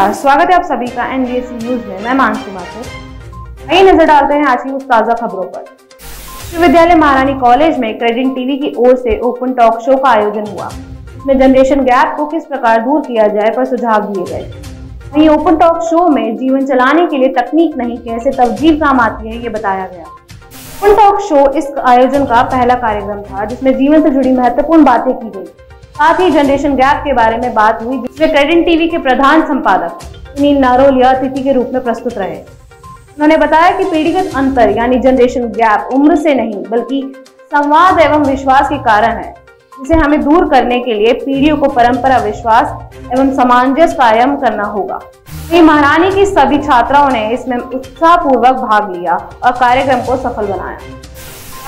नमस्कार, स्वागत है आप सभी का एनबीएससी न्यूज में। मैं मानसी माथुर। आइए नजर डालते हैं आज की कुछ ताजा खबरों पर। विश्वविद्यालय महारानी कॉलेज में क्रेडिट टीवी की ओर से ओपन टॉक शो का आयोजन हुआ। इसमें जनरेशन गैप को किस प्रकार दूर किया जाए पर सुझाव दिए गए। वहीं ओपन टॉक शो में जीवन चलाने के लिए तकनीक नहीं कैसे तवजीह काम आती है, ये बताया गया। ओपन टॉक शो इस आयोजन का पहला कार्यक्रम था जिसमें जीवन से जुड़ी महत्वपूर्ण बातें की गई। साथ ही जनरेशन गैप के बारे में बात हुई, जिसमें क्रेडिट टीवी के प्रधान संपादक सुनील नारोलिया अतिथि के रूप में प्रस्तुत रहे। उन्होंने बताया कि पीढ़ीगत अंतर यानी जनरेशन गैप उम्र से नहीं बल्कि संवाद एवं विश्वास के कारण है, जिसे हमें दूर करने के लिए पीढ़ियों को परंपरा, विश्वास एवं सामंजस्य कायम करना होगा। महारानी की सभी छात्राओं ने इसमें उत्साहपूर्वक भाग लिया और कार्यक्रम को सफल बनाया।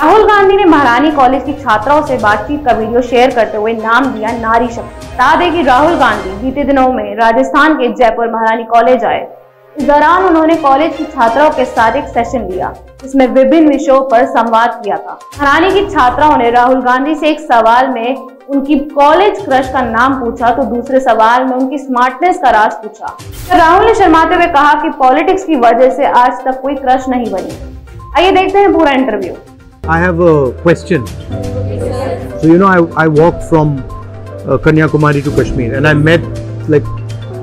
राहुल गांधी ने महारानी कॉलेज की छात्राओं से बातचीत का वीडियो शेयर करते हुए नाम दिया नारी शक्ति। बता दें कि राहुल गांधी बीते दिनों में राजस्थान के जयपुर महारानी कॉलेज आए। इस दौरान उन्होंने कॉलेज की छात्राओं के साथ एक सेशन लिया, जिसमें विभिन्न विषयों पर संवाद किया था। महारानी की छात्राओं ने राहुल गांधी से एक सवाल में उनकी कॉलेज क्रश का नाम पूछा तो दूसरे सवाल में उनकी स्मार्टनेस का राज पूछा। तो राहुल ने शर्माते हुए कहा कि पॉलिटिक्स की वजह से आज तक कोई क्रश नहीं बनी। आइए देखते हैं पूरा interview. I have a question. So I walked from Kanyakumari to Kashmir and I met like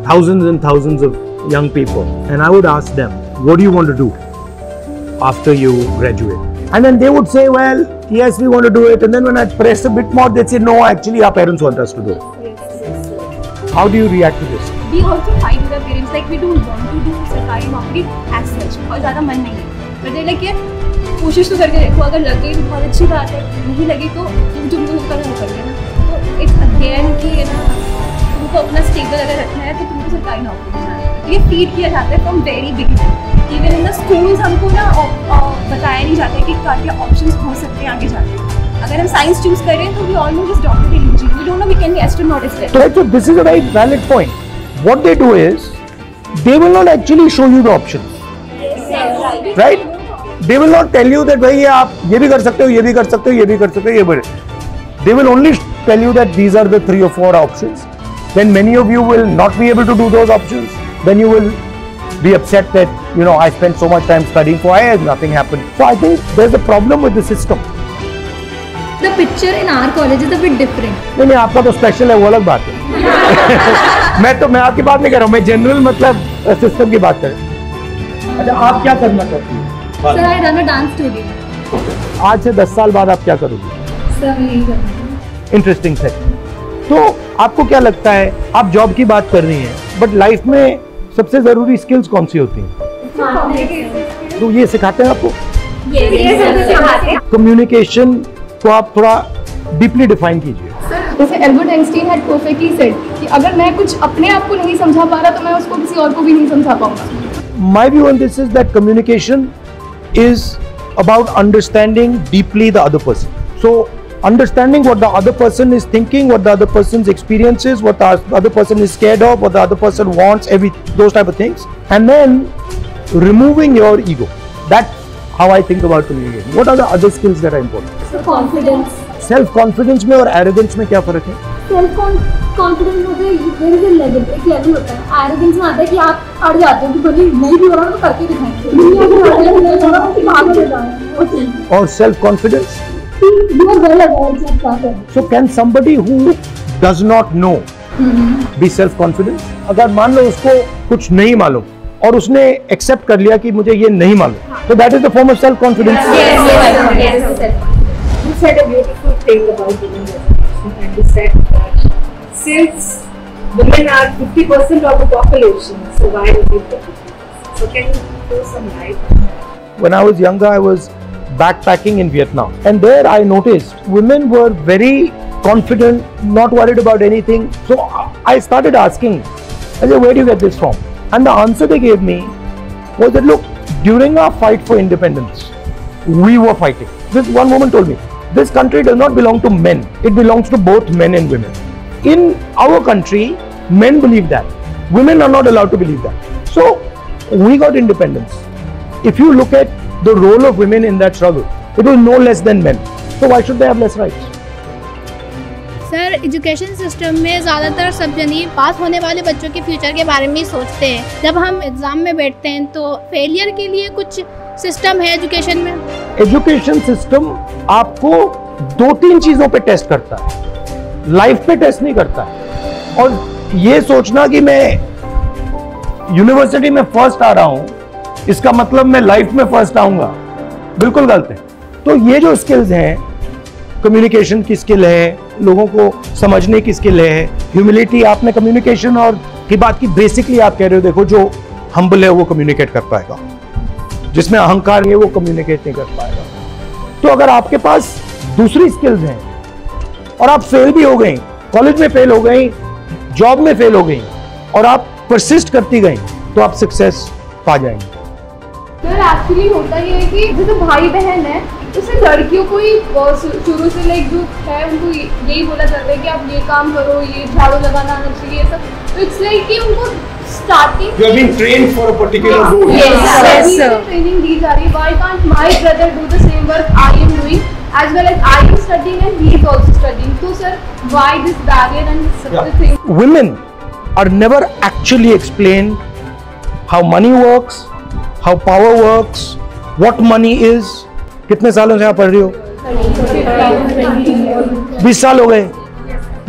thousands and thousands of young people, and I would ask them, what do you want to do after you graduate? And then they would say, well, yes, we want to do it. And then when I press a bit more, they'd say, no, actually our parents want us to do it. Yes. How do you react to this? We also fight with our parents, like we don't want to do सरकारी नौकरी as such, और ज़्यादा मन नहीं है, but they like कोशिश तो करके देखो, अगर लगे तो बहुत अच्छी बात है, नहीं लगे तो तुम करना कर लेना। तो इट्स अगेन कि है ना, तुमको अपना स्टेबल अगर रखना है तो तुमको सरकारी नौकरी करना है। ये फीड किया जाता है from very beginning. Even in the schools हमको ना बताया नहीं जाता है कि क्या ऑप्शंस हो सकते हैं आगे जाके। अगर हम साइंस चूज करें तो we all know this doctor engineer, we don't know we can be astronaut as well. So this is a very valid point. What they do is they will not actually show you the options. Right? They will not tell you that भाई आप ये भी कर सकते हो, ये भी कर सकते हो, ये भी कर सकते हो, ये भी। They will only tell you that these are the 3 or 4 options. Then many of you will not be able to do those options. Then you will be upset that I spent so much time studying for IAS, nothing happened. So I think there's a problem with the system. The picture in our college is a bit different. नहीं आपका तो special है, वो अलग बात है। मैं आपकी बात नहीं कर रहा हूँ, मैं जनरल मतलब सिस्टम की बात कर रहा हूँ। अच्छा, आप क्या करना चाहती हैं? Sir, I run a dance studio. आज से 10 साल बाद आप क्या करोगे? Sir, यही करूँगी। इंटरेस्टिंग है। तो आपको क्या लगता है, आप जॉब की बात कर रही हैं, बट लाइफ में सबसे जरूरी स्किल्स कौन सी होती हैं? तो ये सिखाते हैं आपको? कम्युनिकेशन को आप थोड़ा डीपली डिफाइन कीजिए। जैसे Albert Einstein had perfectly said कि अगर मैं कुछ अपने आप को नहीं समझा पा रहा तो मैं उसको किसी और को भी नहीं समझा पाऊंगा। My view on this is that communication is about understanding deeply the other person. So understanding what the other person is thinking, what the other person's experience is, what the other person is scared of, what the other person wants, those type of things, and then removing your ego. That's how I think about communication. What are the other skills that are important? So confidence. Self confidence में और arrogance में क्या फर्क है? Self confidence होता है, there is a level, एक level होता है। एरोगेंस में आता है कि आप अड़ जाते हो कि भले नहीं भी हो रहा तो करके दिखाएंगे, नहीं हो रहा तो भाग जाएंगे। और self confidence, you are well aware of that. So can somebody who does not know be self confident? अगर मान लो उसको कुछ नहीं मालूम और उसने एक्सेप्ट कर लिया कि मुझे ये नहीं मालूम, तो that is the form of self confidence. You said a beautiful thing about women representation, and you said that since women are 50% of the population, so why do we profit? So can you throw some light? When I was younger, I was backpacking in Vietnam, and there I noticed women were very confident, not worried about anything. So I started asking, I said, where do you get this from? And the answer they gave me was that, look, during our fight for independence, we were fighting. This one woman told me, this country does not belong to men. It belongs to both men and women. In our country, men believe that. Women are not allowed to believe that. So we got independence. If you look at the role of women in that struggle, it was no less than men. So why should they have less rights? Sir education system में ज़्यादातर सब जने पास होने वाले बच्चों के future के बारे में ही सोचते हैं। जब हम एग्ज़ाम में बैठते हैं तो फेलियर के लिए कुछ सिस्टम है एजुकेशन में? एजुकेशन सिस्टम आपको 2-3 चीजों पे टेस्ट करता है, लाइफ पे टेस्ट नहीं करता है। और ये सोचना कि मैं यूनिवर्सिटी में फर्स्ट आ रहा हूं इसका मतलब मैं लाइफ में फर्स्ट आऊंगा, बिल्कुल गलत है। तो ये जो स्किल्स हैं, कम्युनिकेशन की स्किल है, लोगों को समझने की स्किल है, ह्यूमिलिटी, आपने कम्युनिकेशन और की बात की, बेसिकली आप कह रहे हो देखो जो हम्बल है वो कम्युनिकेट कर पाएगा, जिसमें अहंकार है वो कम्युनिकेट नहीं कर पाएगा। तो अगर आपके पास दूसरी स्किल्स हैं और आप फेल भी हो गई, कॉलेज में फेल हो गई, जॉब में फेल हो गई और आप परसिस्ट करती गई, तो आप सक्सेस पा जाएंगे। सर एक्चुअली होता ये है कि जैसे भाई बहन है, उससे लड़कियों को ही शुरू से लाइक जो है उनको यही बोला जाता है कि आप ये काम करो, ये झाड़ू लगाना आना चाहिए, सब। तो इट्स लाइक कि उनको starting You have been trained for a particular role. yes sir, training दी जा रही है। Why can't my brother do the same work I am doing as well as I am studying and he is also studying? So sir, why this barrier and such a thing? Women are never actually explained how money works, how power works, what money is. कितने सालों से आप पढ़ रही हो? 20 साल हो गए।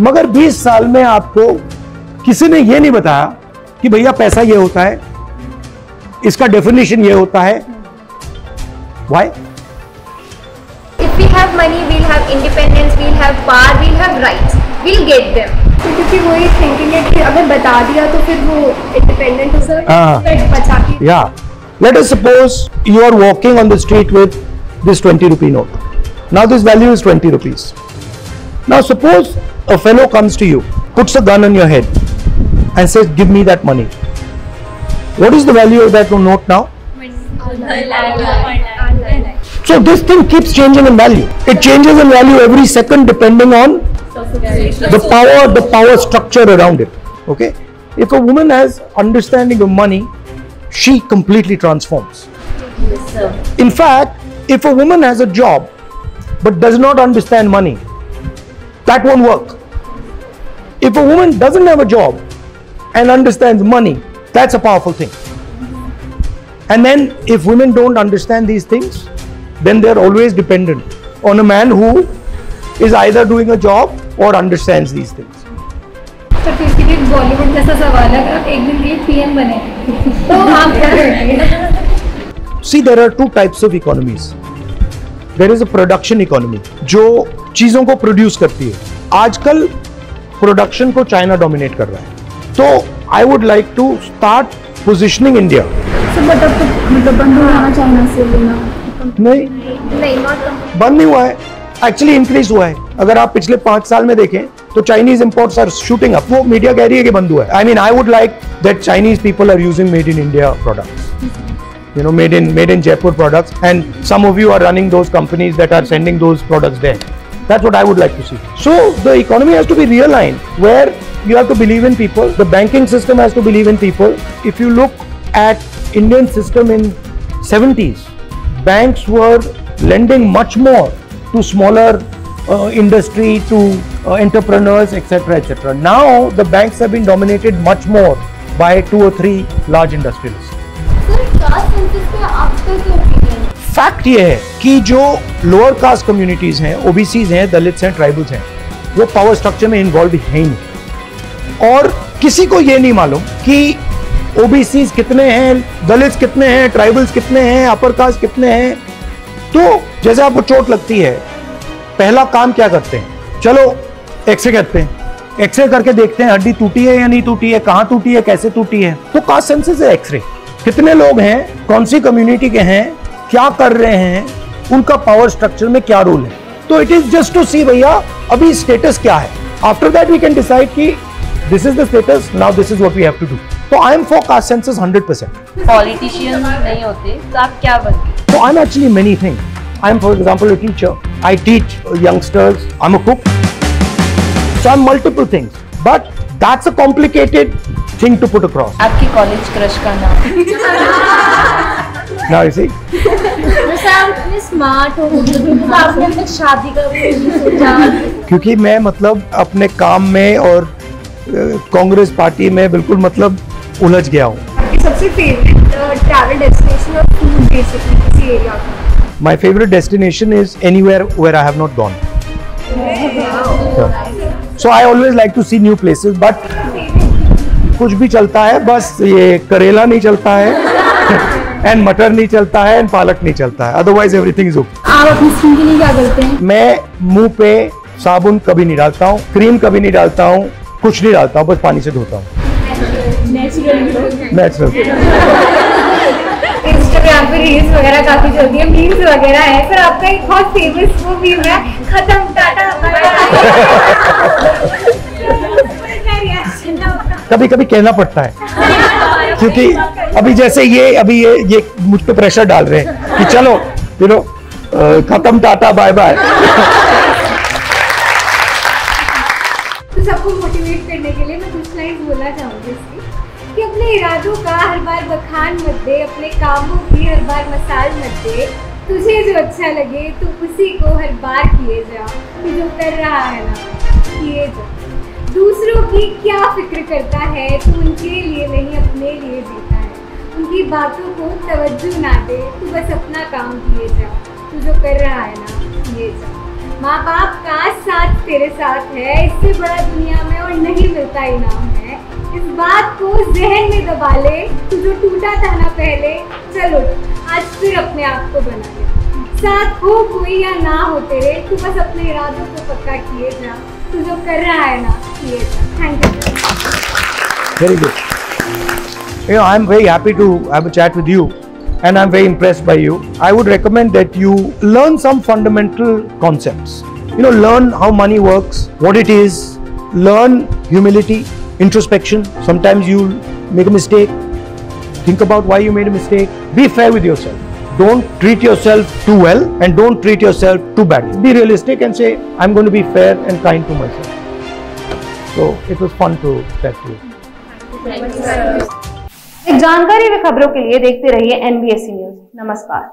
मगर 20 साल में आपको किसी ने ये नहीं बताया कि भैया पैसा ये होता है, इसका डेफिनेशन ये होता है। Why? If we have money, we'll have independence, we'll have power, we'll have rights, we'll get them. तो क्योंकि वही थिंकिंग है कि अगर बता दिया तो फिर वो इंडिपेंडेंट हो सर, बचा के। Yeah. Let us suppose you are walking on the street with this 20 rupee note. Now this value is 20 rupees. Now suppose a fellow comes to you, puts a gun on your head and says, give me that money. What is the value of that note now? So this thing keeps changing in value. It changes in value every second depending on the power structure around it. Okay? If a woman has understanding of money, she completely transforms. In fact, if a woman has a job but does not understand money, that won't work. If a woman doesn't have a job and understands money, that's a powerful thing. And then if women don't understand these things, then they're always dependent on a man who is either doing a job or understands these things. तो basically Bollywood जैसा सवाल है, अगर आप एक दिन के PM बने तो आप क्या करेंगे? See, there are two types of economies. There is a production economy, जो चीजों को प्रोड्यूस करती है। आजकल प्रोडक्शन को चाइना डोमिनेट कर रहा है। तो I would like to start positioning India. Sir मतलब बंद हो जाना चाइना से लेना? नहीं, बंद नहीं हुआ है, एक्चुअली इंक्रीज हुआ है। अगर आप पिछले 5 साल में देखें तो Chinese imports are shooting up. वो मीडिया कह रही है कि बंद हुआ है। I mean, I would like that Chinese people are using made in India products, you know, made in Jaipur products, and some of you are running those companies that are sending those products there. That's what I would like to see. So the economy has to be realigned, where you have to believe in people. The banking system has to believe in people. If you look at Indian system in 70s, banks were lending much more to smaller industry, to entrepreneurs, etc., etc. Now the banks have been dominated much more by 2 or 3 large industrialists. Fact ये है कि जो lower caste communities हैं, OBCs हैं, Dalits हैं, tribals हैं, वो power structure में इन्वॉल्व है ही नहीं। और किसी को ये नहीं मालूम कि ओबीसीज कितने हैं, दलित्स कितने हैं, ट्राइबल्स कितने हैं, अपर कास्ट कितने हैं। तो जैसे आपको चोट लगती है, पहला काम क्या करते हैं? चलो एक्सरे करते हैं, एक्सरे करके देखते हैं हड्डी टूटी है या नहीं टूटी है, कहाँ टूटी है, कैसे टूटी है। तो कास्ट सेंसस है एक्सरे। कितने लोग हैं, कौन सी कम्युनिटी के हैं, क्या कर रहे हैं, उनका पावर स्ट्रक्चर में क्या रोल है। तो it is just to see भैया अभी स्टेटस क्या है। After that we can decide कि this is the status, now this is what we have to do. तो I am for caste census 100%। Politician नहीं होते तो आप क्या बनते? तो I am actually many thing. I am for example a teacher, I teach youngsters, I am a cook, so I am multiple things, but that's a complicated thing to put across. आपकी college crush का नाम? Now you see. Sir आप इतने smart हो तो आपने अपनी शादी का भी सोचा? क्योंकि मैं मतलब अपने काम में और कांग्रेस पार्टी में बिल्कुल मतलब उलझ गया हूँ। आपकी सबसे फेवरेट ट्रैवल डेस्टिनेशन और फूड बेसिकली किसी एरिया का? My favorite destination is anywhere where I have not gone. So I always like to see new places, but कुछ भी चलता है, बस ये करेला नहीं चलता है एंड मटर नहीं चलता है एंड पालक नहीं चलता है, अदरवाइज एवरीथिंग इज ओके। आप अपनी स्किन के लिए क्या करते हैं? मैं मुंह पे साबुन कभी नहीं डालता हूँ, क्रीम कभी नहीं डालता हूँ, कुछ नहीं डालता हूँ, बस पानी से धोता हूँ। नेचुरल। इंस्टाग्राम पे रील्स वगैरह काफी चलती है, मीम्स वगैरह है, पर आपका एक बहुत फेमस वो मीम है, खत्म टाटा कभी कभी कहना पड़ता है, क्योंकि अभी जैसे ये मुझ पे प्रेशर डाल रहे हैं कि चलो खत्म टाटा बाय बाय। तो सबको मोटिवेट करने के लिए मैं कुछ लाइन बोलना चाहूंगी इसकी कि अपने इरादों का हर बार बखान मत दे, अपने कामों की हर बार मसाल मत दे, तुझे जो अच्छा लगे तू उसी को हर बार किए जा, तू जो कर रहा है ना किए जा। दूसरों की क्या फिक्र करता है, तू उनके लिए नहीं अपने लिए जीता है, उनकी बातों को तवज्जो ना दे, तू बस अपना काम किए जा, तू जो कर रहा है ना किए जा। माँ बाप का साथ तेरे साथ है, इससे बड़ा दुनिया में और नहीं मिलता इनाम है, इस बात को जहन में दबा ले, तू जो टूटा था ना पहले, चलो आज फिर अपने आप को बना ले। साथ हो कोई या ना हो तेरे, तू बस अपने इरादों को पक्का किए जा, तू जो कर रहा है ना किए जा। Thank you. Very good. I am very happy to have a chat with you, and I am very impressed by you. I would recommend that you learn some fundamental concepts. Learn how money works, what it is. Learn humility, introspection. Sometimes you make a mistake. Think about why you made a mistake. Be fair with yourself. Don't treat yourself too well and don't treat yourself too badly. Be realistic and say, I'm going to be fair and kind to myself. So it was fun to chat to you. जानकारी व खबरों के लिए देखते रहिए NBSC news. नमस्कार।